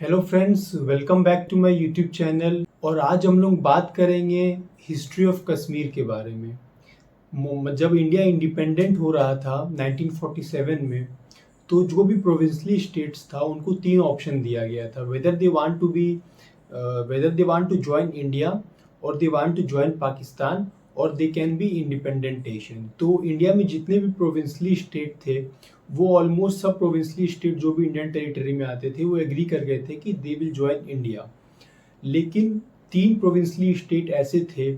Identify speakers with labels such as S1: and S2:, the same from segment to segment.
S1: Hello friends, welcome back to my YouTube channel. और आज हम लोग बात करेंगे हिस्ट्री ऑफ कश्मीर के बारे में। जब इंडिया इंडिपेंडेंट हो रहा था 1947 में, तो जो भी प्रोविंशली स्टेट्स था उनको तीन ऑप्शन दिया गया था, whether they want to join India और they want to join Pakistan और they can be independent nation. तो इंडिया में जितने भी प्रोविंशली स्टेट थे वो ऑलमोस्ट सब प्रोविंशली स्टेट जो भी इंडियन टेरिटरी में आते थे वो एग्री कर गए थे कि दे विल ज्वाइन इंडिया। लेकिन तीन प्रोविंशली स्टेट ऐसे थे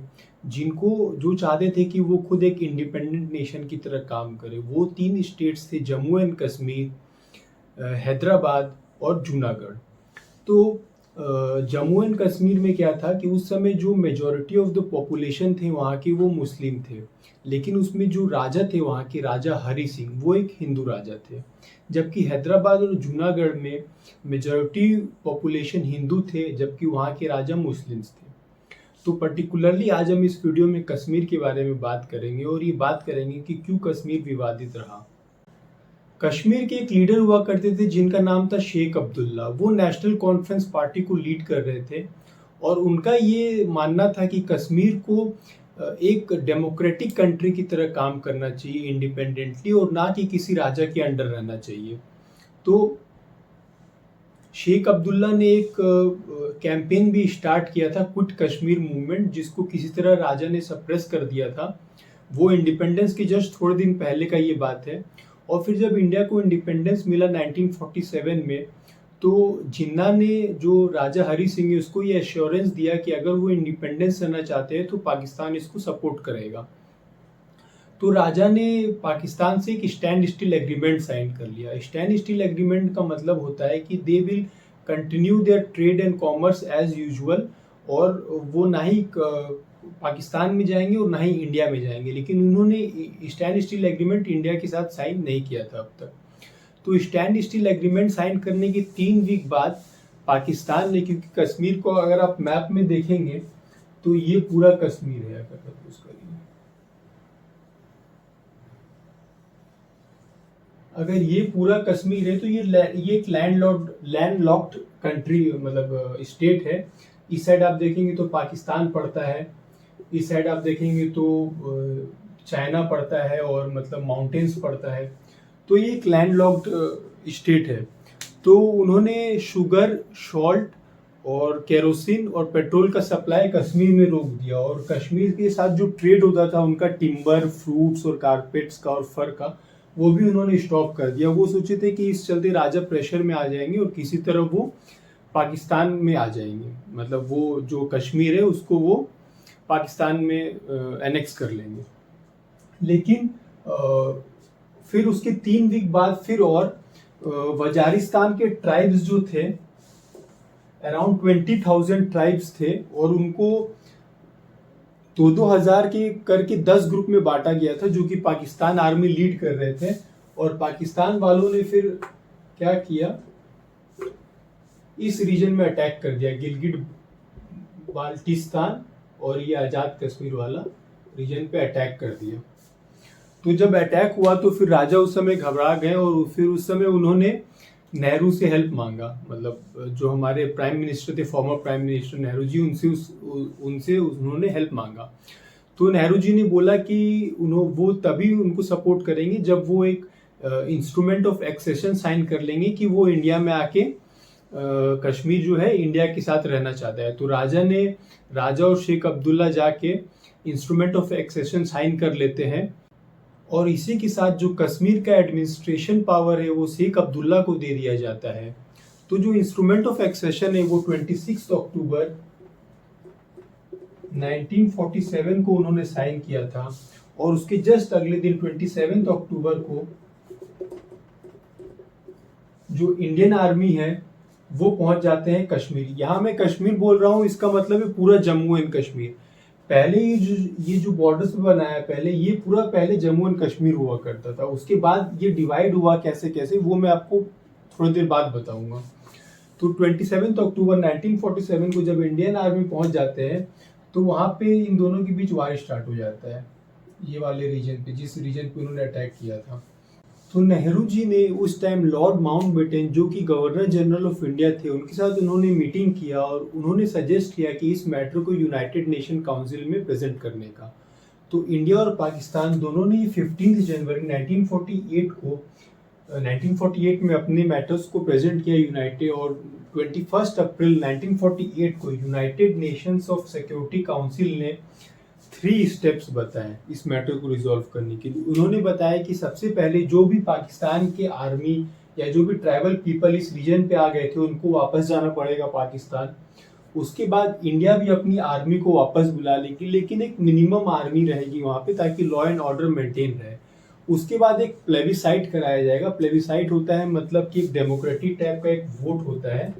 S1: जिनको जो चाहते थे कि वो खुद एक इंडिपेंडेंट नेशन की तरह काम करे। वो तीन स्टेट्स थे जम्मू एंड कश्मीर, हैदराबाद और जूनागढ़। तो जम्मू एंड कश्मीर में क्या था कि उस समय जो मेजॉरिटी ऑफ द पॉपुलेशन थे वहाँ के वो मुस्लिम थे, लेकिन उसमें जो राजा थे वहाँ के राजा हरि सिंह वो एक हिंदू राजा थे। जबकि हैदराबाद और जूनागढ़ में मेजॉरिटी पॉपुलेशन हिंदू थे जबकि वहाँ के राजा मुस्लिम्स थे। तो पर्टिकुलरली आज हम इस वीडियो में कश्मीर के बारे में बात करेंगे और ये बात करेंगे कि क्यों कश्मीर विवादित रहा। कश्मीर के एक लीडर हुआ करते थे जिनका नाम था शेख अब्दुल्ला। वो नेशनल कॉन्फ्रेंस पार्टी को लीड कर रहे थे और उनका ये मानना था कि कश्मीर को एक डेमोक्रेटिक कंट्री की तरह काम करना चाहिए इंडिपेंडेंटली, और ना कि किसी राजा के अंडर रहना चाहिए। तो शेख अब्दुल्ला ने एक कैंपेन भी स्टार्ट किया था, क्विट कश्मीर मूवमेंट, जिसको किसी तरह राजा ने सप्रेस कर दिया था। वो इंडिपेंडेंस के जस्ट थोड़े दिन पहले का ये बात है। और फिर जब इंडिया को इंडिपेंडेंस मिला 1947 में, तो जिन्ना ने, जो राजा हरि सिंह है, उसको ये एश्योरेंस दिया कि अगर वो इंडिपेंडेंस करना चाहते हैं तो पाकिस्तान इसको सपोर्ट करेगा। तो राजा ने पाकिस्तान से एक स्टैंड स्टिल एग्रीमेंट साइन कर लिया। स्टैंड स्टिल एग्रीमेंट का मतलब होता है कि they will continue their trade and commerce as usual, और वो ना ही पाकिस्तान में जाएंगे और ना ही इंडिया में जाएंगे। लेकिन उन्होंने स्टैंड स्टिल एग्रीमेंट इंडिया के साथ साइन नहीं किया था अब तक। तो स्टैंड स्टिल एग्रीमेंट साइन करने के 3 वीक बाद पाकिस्तान ने, क्योंकि कश्मीर को अगर आप मैप में देखेंगे तो ये पूरा कश्मीर है, अगर आप उसका अगर ये पूरा कश्मीर है तो ये एक लैंडलॉक्ड कंट्री, मतलब स्टेट है। इस साइड आप देखेंगे तो पाकिस्तान पड़ता है, इस साइड आप देखेंगे तो चाइना पड़ता है और मतलब माउंटेन्स पड़ता है। तो ये एक लैंडलॉक्ड स्टेट है। तो उन्होंने शुगर, सॉल्ट और केरोसिन और पेट्रोल का सप्लाई कश्मीर में रोक दिया, और कश्मीर के साथ जो ट्रेड होता था उनका टिम्बर, फ्रूट्स और कारपेट्स का और फर का, वो भी उन्होंने स्टॉप कर दिया। वो सोचे थे कि इस चलते राजा प्रेशर में आ जाएंगे और किसी तरह वो पाकिस्तान में आ जाएंगे, मतलब वो जो कश्मीर है उसको वो पाकिस्तान में एनेक्स कर लेंगे। लेकिन फिर उसके 3 वीक बाद फिर और वजारिस्तान के ट्राइब्स जो थे, अराउंड 20,000 ट्राइब्स थे, और उनको 2,000 के करके 10 ग्रुप में बांटा गया था, जो कि पाकिस्तान आर्मी लीड कर रहे थे। और पाकिस्तान वालों ने फिर क्या किया, इस रीजन में अटैक कर दिया, गिलगिट बाल्टिस्तान और ये आज़ाद कश्मीर वाला रीजन पे अटैक कर दिया। तो जब अटैक हुआ तो फिर राजा उस समय घबरा गए और फिर उस समय उन्होंने नेहरू से हेल्प मांगा, मतलब जो हमारे प्राइम मिनिस्टर थे, former prime minister Nehru ji, उनसे उन्होंने हेल्प मांगा। तो नेहरू जी ने बोला कि वो तभी उनको सपोर्ट करेंगे जब वो एक इंस्ट्रूमेंट ऑफ एक्सेशन साइन कर लेंगे कि वो इंडिया में आके कश्मीर जो है इंडिया के साथ रहना चाहता है। तो राजा और शेख अब्दुल्ला जाके इंस्ट्रूमेंट ऑफ एक्सेशन साइन कर लेते हैं, और इसी के साथ जो कश्मीर का एडमिनिस्ट्रेशन पावर है वो शेख अब्दुल्ला को दे दिया जाता है। तो जो इंस्ट्रूमेंट ऑफ एक्सेशन है वो 26 अक्टूबर 1947 को उन्होंने साइन किया था, और उसके जस्ट अगले दिन 27 अक्टूबर को जो इंडियन आर्मी है वो पहुंच जाते हैं कश्मीर। यहाँ मैं कश्मीर बोल रहा हूँ, इसका मतलब है पूरा जम्मू एंड कश्मीर। पहले ये जो बॉर्डर्स पे बनाया, पहले ये पूरा पहले जम्मू एंड कश्मीर हुआ करता था। उसके बाद ये डिवाइड हुआ कैसे कैसे, वो मैं आपको थोड़ी देर बाद बताऊंगा। तो 27 अक्टूबर 1947 को जब इंडियन आर्मी पहुंच जाते हैं तो वहाँ पे इन दोनों के बीच वार स्टार्ट हो जाता है, ये वाले रीजन पे, जिस रीजन पे उन्होंने अटैक किया था। तो नेहरू जी ने उस टाइम लॉर्ड माउंटबेटन जो कि गवर्नर जनरल ऑफ इंडिया थे उनके साथ उन्होंने मीटिंग किया और उन्होंने सजेस्ट किया कि इस मैटर को यूनाइटेड नेशन काउंसिल में प्रेजेंट करने का। तो इंडिया और पाकिस्तान दोनों ने 15 जनवरी 1948 में अपने मैटर्स को प्रेजेंट किया यूनाइटेड, और 21 अप्रैल 1948 को United Nations of security council ने 3 स्टेप्स बताए इस मैटर को रिजॉल्व करने के लिए। उन्होंने बताया कि सबसे पहले जो भी पाकिस्तान के आर्मी या जो भी ट्राइबल पीपल इस रीजन पे आ गए थे उनको वापस जाना पड़ेगा पाकिस्तान। उसके बाद इंडिया भी अपनी आर्मी को वापस बुला लेगी, लेकिन एक मिनिमम आर्मी रहेगी वहाँ पे ताकि लॉ एंड ऑर्डर मेंटेन रहे। उसके बाद एक प्लेबिसाइट कराया जाएगा। प्लेबिसाइट होता है मतलब कि एक डेमोक्रेटिक टाइप का एक वोट होता है,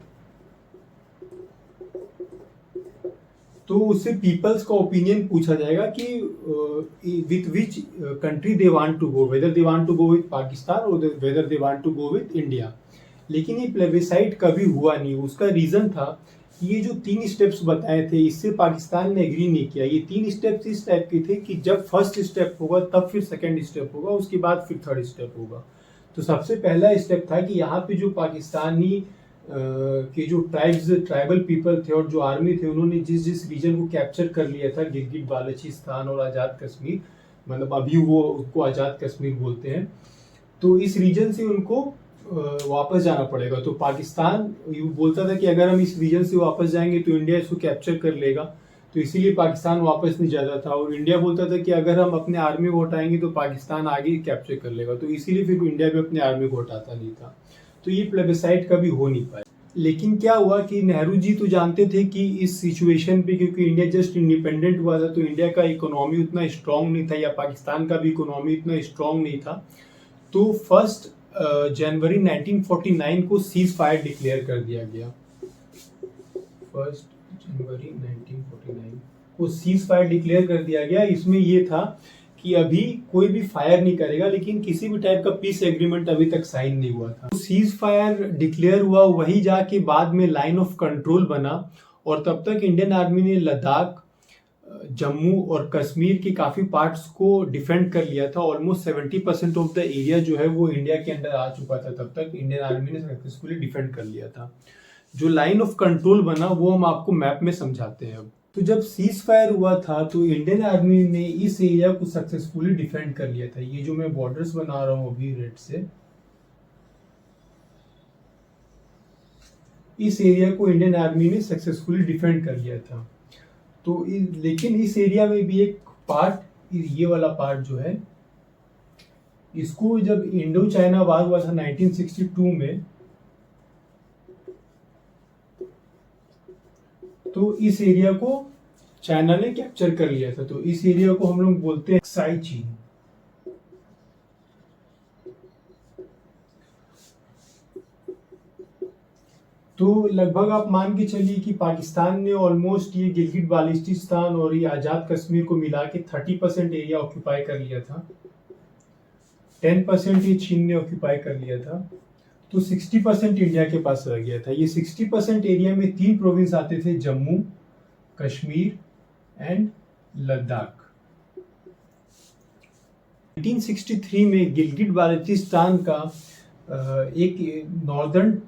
S1: तो उससे पीपल्स का ओपिनियन पूछा जाएगा कि with which country they want to go, whether they want to go with Pakistan और whether they want to go with India. लेकिन ये प्लेबिसाइट कभी हुआ नहीं। उसका रीजन था कि ये जो 3 स्टेप्स बताए थे इससे पाकिस्तान ने एग्री नहीं किया। ये 3 स्टेप्स इस टाइप के थे कि जब फर्स्ट स्टेप होगा तब फिर सेकंड स्टेप होगा, उसके बाद फिर थर्ड स्टेप होगा। तो सबसे पहला स्टेप था कि यहाँ पे जो पाकिस्तानी के जो ट्राइबल पीपल थे और जो आर्मी थे उन्होंने जिस जिस रीजन को कैप्चर कर लिया था, गिलगिट बाल्टीस्तान और आज़ाद कश्मीर, मतलब अभी वो उसको आज़ाद कश्मीर बोलते हैं, तो इस रीजन से उनको वापस जाना पड़ेगा। तो पाकिस्तान ये बोलता था कि अगर हम इस रीजन से वापस जाएंगे तो इंडिया इसको कैप्चर कर लेगा, तो इसीलिए पाकिस्तान वापस नहीं जाता था। और इंडिया बोलता था कि अगर हम अपने आर्मी को हटाएंगे तो पाकिस्तान आगे कैप्चर कर लेगा, तो इसीलिए फिर इंडिया भी अपने आर्मी को हटाता नहीं था। तो ये प्लेबिसाइट कभी हो नहीं पाया। लेकिन क्या हुआ कि नेहरू जी तो जानते थे कि इस सिचुएशन पे, क्योंकि इंडिया जस्ट इंडिपेंडेंट हुआ था, तो इंडिया का इकोनॉमी उतना स्ट्रांग नहीं था या पाकिस्तान का भी इकोनॉमी इतना स्ट्रांग नहीं था। तो 1 जनवरी 1949 को सीज फायर डिक्लेयर कर दिया गया। 1 जनवरी 1949 को सीज फायर डिक्लेयर कर दिया गया। इसमें ये था कि अभी कोई भी फायर नहीं करेगा, लेकिन किसी भी टाइप का पीस एग्रीमेंट अभी तक साइन नहीं हुआ था। तो सीज फायर डिक्लेयर हुआ, वही जाके बाद में लाइन ऑफ कंट्रोल बना, और तब तक इंडियन आर्मी ने लद्दाख, जम्मू और कश्मीर के काफ़ी पार्ट्स को डिफेंड कर लिया था। ऑलमोस्ट 70% ऑफ द एरिया जो है वो इंडिया के अंदर आ चुका था। तब तक इंडियन आर्मी ने सक्सेसफुली डिफेंड कर लिया था। जो लाइन ऑफ कंट्रोल बना वो हम आपको मैप में समझाते हैं अब। तो जब सीज फायर हुआ था तो इंडियन आर्मी ने इस एरिया को सक्सेसफुली डिफेंड कर लिया था। ये जो मैं बॉर्डर्स बना रहा हूँ अभी रेड से, इस एरिया को इंडियन आर्मी ने सक्सेसफुली डिफेंड कर लिया था। तो लेकिन इस एरिया में भी एक पार्ट, ये वाला पार्ट जो है, इसको जब इंडो चाइना वार हुआ था 1962 में, तो इस एरिया को चाइना ने कैप्चर कर लिया था। तो इस एरिया को हम लोग बोलते हैं एक्साई चीन। तो लगभग आप मान के चलिए कि पाकिस्तान ने ऑलमोस्ट ये गिलगिट बाल्टीस्तान और ये आज़ाद कश्मीर को मिला के 30% एरिया ऑक्यूपाई कर लिया था। 10% ये चीन ने ऑक्यूपाई कर लिया था। तो 60% इंडिया के पास रह गया था। ये 60% एरिया में 3 प्रोविंस आते थे, जम्मू, कश्मीर एंड लद्दाख। 1963 में गिलगिट बाल्टीस्तान का एक नॉर्दर्न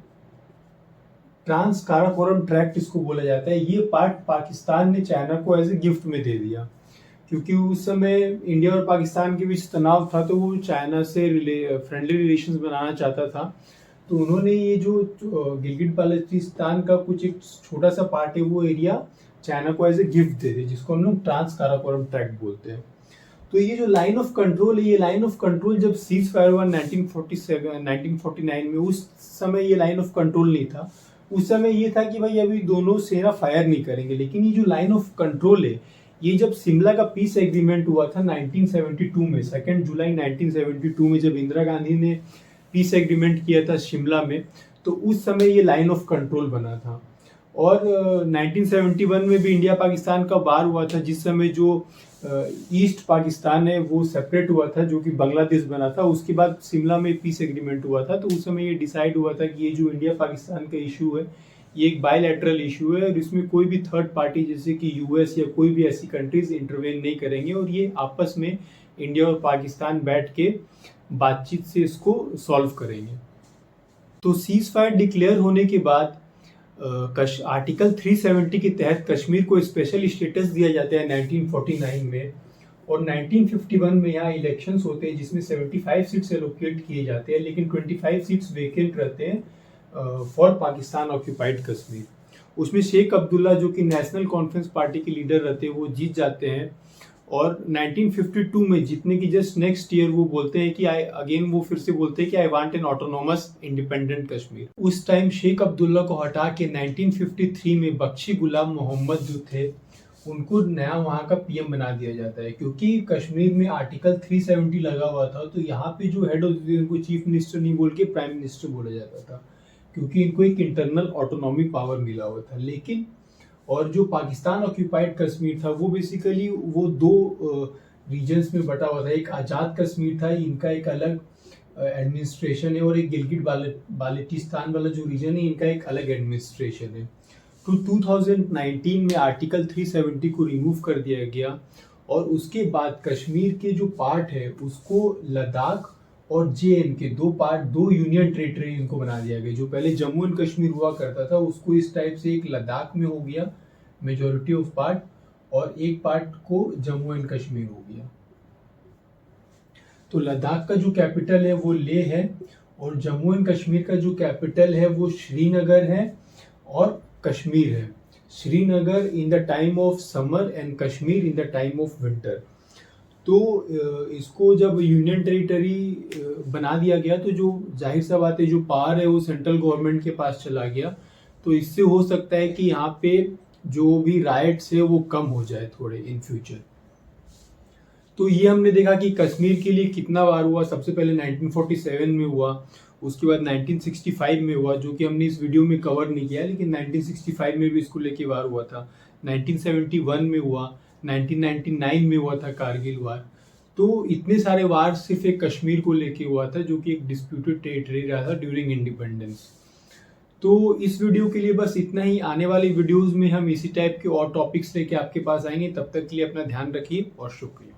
S1: ट्रांस काराकोरम ट्रैक्ट इसको बोला जाता है, ये पार्ट पाकिस्तान ने चाइना को एज ए गिफ्ट में दे दिया, क्योंकि उस समय इंडिया और पाकिस्तान के बीच तनाव था, तो वो चाइना से फ्रेंडली रिलेशंस बनाना चाहता था। तो उन्होंने ये जो गिलगिट बाल्टीस्तान का कुछ एक छोटा सा पार्ट है वो एरिया चाइना को एज ए गिफ्ट दे दे, जिसको हम लोग ट्रांस काराकोरम ट्रैक्ट बोलते हैं। तो ये जो लाइन ऑफ कंट्रोल है, ये लाइन ऑफ कंट्रोल जब सीज फायर हुआ 1949 में, उस समय ये लाइन ऑफ कंट्रोल नहीं था। उस समय ये था कि भाई अभी दोनों सेना फायर नहीं करेंगे। लेकिन ये जो लाइन ऑफ कंट्रोल है, ये जब शिमला का पीस एग्रीमेंट हुआ था 1972 में, 2 जुलाई 1972 में जब इंदिरा गांधी ने पीस एग्रीमेंट किया था शिमला में, तो उस समय ये लाइन ऑफ कंट्रोल बना था। और 1971 में भी इंडिया पाकिस्तान का वार हुआ था, जिस समय जो ईस्ट पाकिस्तान है वो सेपरेट हुआ था, जो कि बांग्लादेश बना था। उसके बाद शिमला में पीस एग्रीमेंट हुआ था। तो उस समय ये डिसाइड हुआ था कि ये जो इंडिया पाकिस्तान का इशू है, ये एक बायलैटरल इशू है और इसमें कोई भी थर्ड पार्टी जैसे कि यूएस या कोई भी ऐसी कंट्रीज इंटरवेन नहीं करेंगे, और ये आपस में इंडिया और पाकिस्तान बैठ के बातचीत से इसको सॉल्व करेंगे। तो सीज फायर डिक्लेयर होने के बाद आर्टिकल 370 के तहत कश्मीर को स्पेशल स्टेटस दिया जाता है 1949 में, और 1951 में यहाँ इलेक्शंस होते हैं जिसमें 75 सीट्स एलोकेट किए जाते हैं, लेकिन 25 सीट्स वेकेंट रहते हैं फॉर पाकिस्तान ऑक्यूपाइड कश्मीर। उसमें शेख अब्दुल्ला जो कि नेशनल कॉन्फ्रेंस पार्टी के लीडर रहते हैं वो जीत जाते हैं, और 1952 में जीतने की जस्ट नेक्स्ट ईयर वो बोलते हैं कि वो फिर से बोलते हैं कि I want an autonomous independent Kashmir. उस टाइम शेख अब्दुल्ला को हटा के 1953 में बख्शी गुलाम मोहम्मद जो थे उनको नया वहाँ का पीएम बना दिया जाता है, क्योंकि कश्मीर में आर्टिकल 370 लगा हुआ था, तो यहाँ पे जो हेड होते थे उनको चीफ मिनिस्टर नहीं बोल के प्राइम मिनिस्टर बोला जाता था, क्योंकि इनको एक इंटरनल ऑटोनॉमी पावर मिला हुआ था। लेकिन और जो पाकिस्तान ऑक्यूपाइड कश्मीर था वो बेसिकली वो दो रीजन्स में बटा हुआ था। एक आज़ाद कश्मीर था, इनका एक अलग एडमिनिस्ट्रेशन है, और एक गिलगिट बाल्टिस्तान वाला जो रीजन है इनका एक अलग एडमिनिस्ट्रेशन है। तो 2019 में आर्टिकल 370 को रिमूव कर दिया गया, और उसके बाद कश्मीर के जो पार्ट है उसको लद्दाख और JNK दो यूनियन टेरिटरी इनको बना दिया गया। जो पहले जम्मू एंड कश्मीर हुआ करता था उसको इस टाइप से एक लद्दाख में हो गया मेजोरिटी ऑफ पार्ट, और एक पार्ट को जम्मू एंड कश्मीर हो गया। तो लद्दाख का जो कैपिटल है वो लेह है, और जम्मू एंड कश्मीर का जो कैपिटल है वो श्रीनगर है और कश्मीर है। Srinagar in the time of summer and Kashmir in the time of winter. तो इसको जब यूनियन टेरिटरी बना दिया गया तो जो जाहिर सा बात है जो पावर है वो सेंट्रल गवर्नमेंट के पास चला गया, तो इससे हो सकता है कि यहाँ पे जो भी राइट्स है वो कम हो जाए थोड़े इन फ्यूचर। तो ये हमने देखा कि कश्मीर के लिए कितना वार हुआ। सबसे पहले 1947 में हुआ, उसके बाद 1965 में हुआ, जो कि हमने इस वीडियो में कवर नहीं किया, लेकिन 1965 में भी इसको लेके वार हुआ था। 1971 में हुआ, 1999 में हुआ था कारगिल वार। तो इतने सारे वार सिर्फ एक कश्मीर को लेके हुआ था, जो कि एक डिस्प्यूटेड टेरिटरी रहा था ड्यूरिंग इंडिपेंडेंस। तो इस वीडियो के लिए बस इतना ही। आने वाली वीडियोस में हम इसी टाइप के और टॉपिक्स लेके आपके पास आएंगे। तब तक के लिए अपना ध्यान रखिए और शुक्रिया।